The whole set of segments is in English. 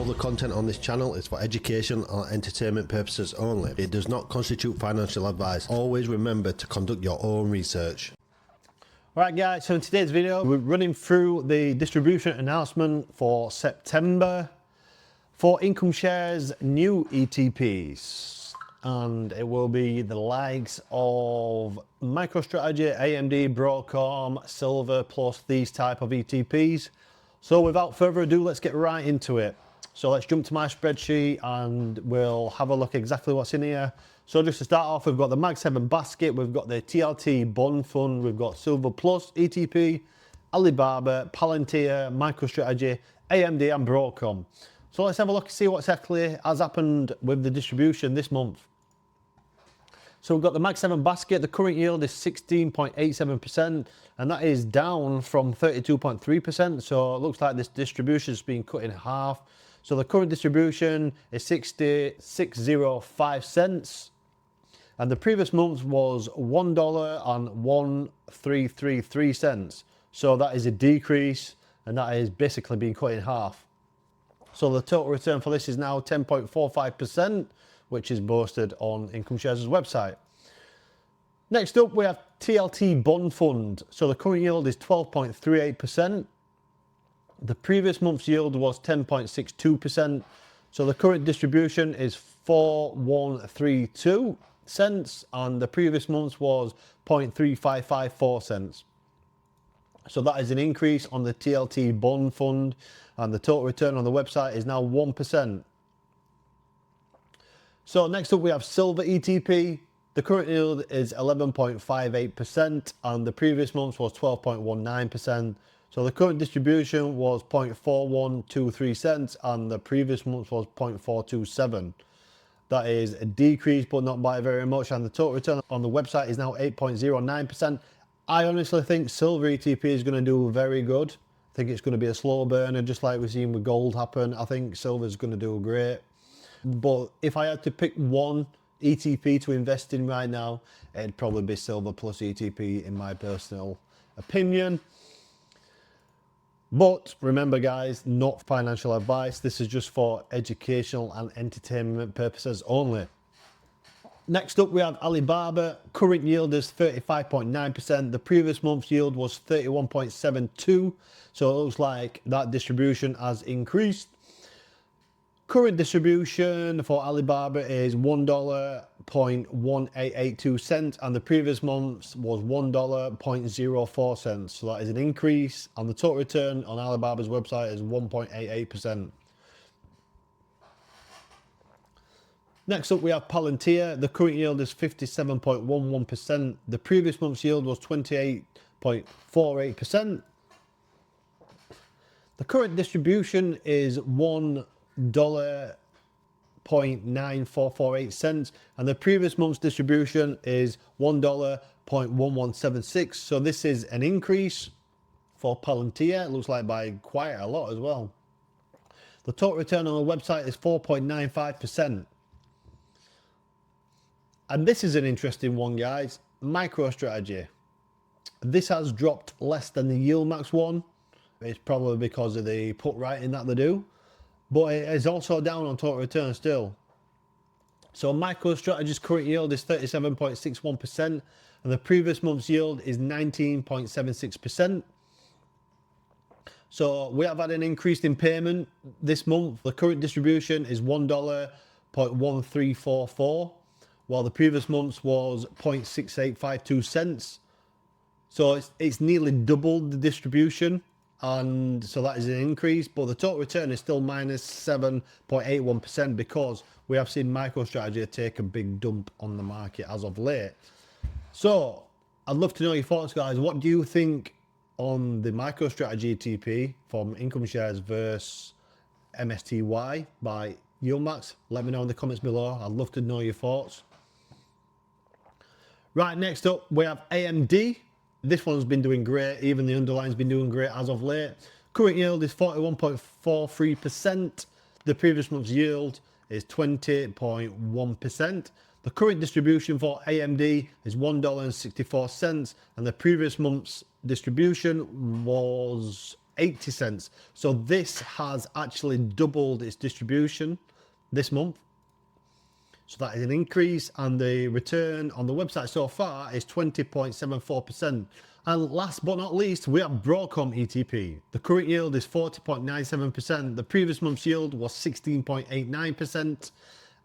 All the content on this channel is for education or entertainment purposes only. It does not constitute financial advice. Always remember to conduct your own research. Alright guys, so in today's video we're running through the distribution announcement for September for Income Shares new ETPs, and it will be the likes of MicroStrategy, AMD, Broadcom, Silver, plus these type of ETPs. So without further ado, let's get right into it. So let's jump to my spreadsheet and we'll have a look exactly what's in here. So just to start off, we've got the Mag 7 basket, we've got the TLT bond fund, we've got Silver Plus ETP, Alibaba, Palantir, MicroStrategy, AMD and Broadcom. So let's have a look and see what exactly has happened with the distribution this month. So we've got the Mag 7 basket, the current yield is 16.87%, and that is down from 32.3%. So it looks like this distribution has been cut in half. So the current distribution is 66.05 cents, and the previous month was $1.1333. So that is a decrease, and that is basically being cut in half. So the total return for this is now 10.45%, which is boasted on Income Shares' website. Next up, we have TLT bond fund. So the current yield is 12.38%. The previous month's yield was 10.62%. So the current distribution is 4.132 cents, and the previous month's was 0.3554 cents. So that is an increase on the TLT bond fund, and the total return on the website is now 1%. So next up we have Silver ETP. The current yield is 11.58%, and the previous month was 12.19%. So the current distribution was 0.4123 cents, and the previous month was 0.427. That is a decrease, but not by very much, and the total return on the website is now 8.09%. I honestly think Silver ETP is going to do very good. I think it's going to be a slow burner, just like we've seen with gold happen. I think Silver's going to do great. But if I had to pick one ETP to invest in right now, it'd probably be Silver Plus ETP in my personal opinion. But remember guys, not financial advice. This is just for educational and entertainment purposes only. Next up we have Alibaba. Current yield is 35.9%. The previous month's yield was 31.72. So it looks like that distribution has increased. Current distribution for Alibaba is $1.1882 cents, and the previous month was $1.04 cents. So that is an increase, and the total return on Alibaba's website is 1.88%. Next up we have Palantir. The current yield is 57.11%. The previous month's yield was 28.48%. The current distribution is $1.9448 cents, and the previous month's distribution is $1.1176. So this is an increase for Palantir. It looks like by quite a lot as well. The total return on the website is 4.95%. And this is an interesting one, guys. MicroStrategy. This has dropped less than the YieldMax one. It's probably because of the put writing that they do, but it is also down on total return still. So MicroStrategy's current yield is 37.61%, and the previous month's yield is 19.76%. So we have had an increase in payment this month. The current distribution is $1.1344, while the previous month's was 0.6852 cents. So it's nearly doubled the distribution, and so that is an increase, but the total return is still minus 7.81% because we have seen MicroStrategy take a big dump on the market as of late. So I'd love to know your thoughts, guys. What do you think on the MicroStrategy ETP from Income Shares versus MSTY by YieldMax? Let me know in the comments below. I'd love to know your thoughts. Right, next up we have AMD. This one's been doing great. Even the underline's been doing great as of late. Current yield is 41.43%. The previous month's yield is 20.1%. The current distribution for AMD is $1.64, and the previous month's distribution was 80 cents. So this has actually doubled its distribution this month. So that is an increase, and the return on the website so far is 20.74%. And last but not least, we have Broadcom ETP. The current yield is 40.97%. The previous month's yield was 16.89%.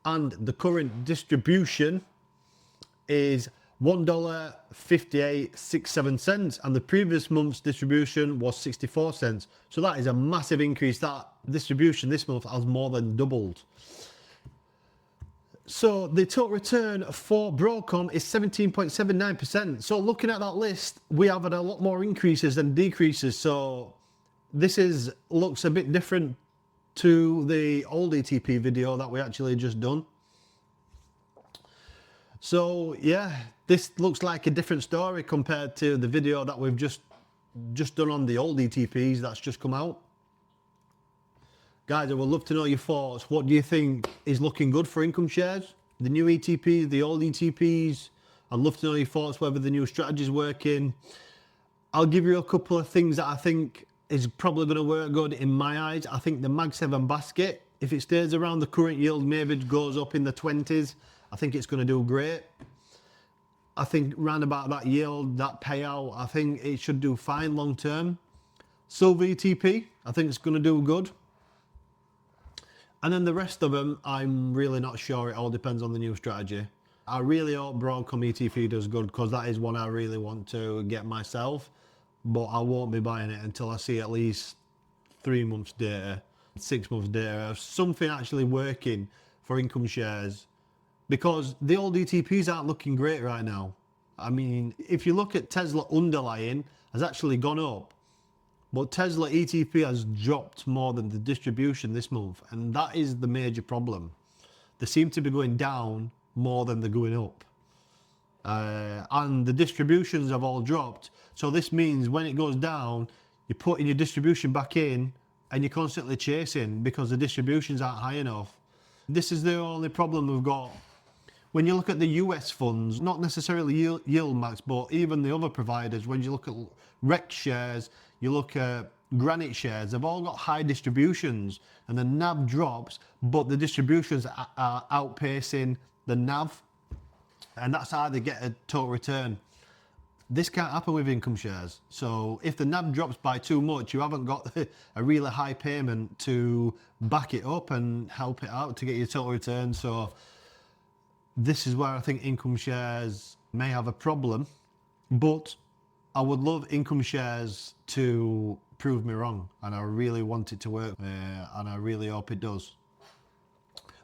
And the current distribution is $1.5867, and the previous month's distribution was 64 cents. So that is a massive increase. That distribution this month has more than doubled. So the total return for Broadcom is 17.79%. So looking at that list, we have had a lot more increases than decreases. So this looks a bit different to the old ETP video that we actually just done. So yeah, this looks like a different story compared to the video that we've just done on the old ETPs that's just come out. Guys, I would love to know your thoughts. What do you think is looking good for Income Shares? The new ETPs, the old ETPs? I'd love to know your thoughts, whether the new strategy is working. I'll give you a couple of things that I think is probably going to work good in my eyes. I think the Mag 7 basket, if it stays around the current yield, maybe it goes up in the 20s, I think it's going to do great. I think round about that yield, that payout, I think it should do fine long term. Silver ETP, I think it's going to do good. And then the rest of them, I'm really not sure. It all depends on the new strategy. I really hope Broadcom ETP does good, because that is one I really want to get myself. But I won't be buying it until I see at least 3 months data, 6 months data, something actually working for Income Shares. Because the old ETPs aren't looking great right now. I mean, if you look at Tesla underlying, has actually gone up. But Tesla ETP has dropped more than the distribution this month. And that is the major problem. They seem to be going down more than they're going up. And the distributions have all dropped. So this means when it goes down, you're putting your distribution back in and you're constantly chasing because the distributions aren't high enough. This is the only problem we've got. When you look at the US funds, not necessarily yield max, but even the other providers, when you look at Rex shares, you look at Granite shares, they've all got high distributions, and the NAV drops, but the distributions are outpacing the NAV, and that's how they get a total return. This can't happen with Income Shares. So if the NAV drops by too much, you haven't got a really high payment to back it up and help it out to get your total return. So this is where I think Income Shares may have a problem, but I would love Income Shares to prove me wrong, and I really want it to work, and I really hope it does.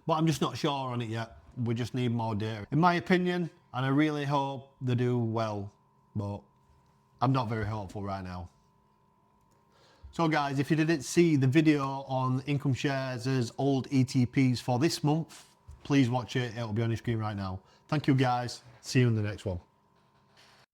But I'm just not sure on it yet. We just need more data, in my opinion, and I really hope they do well, but I'm not very hopeful right now. So guys, if you didn't see the video on Income Shares' old ETPs for this month, please watch it. It'll be on your screen right now. Thank you guys. See you in the next one.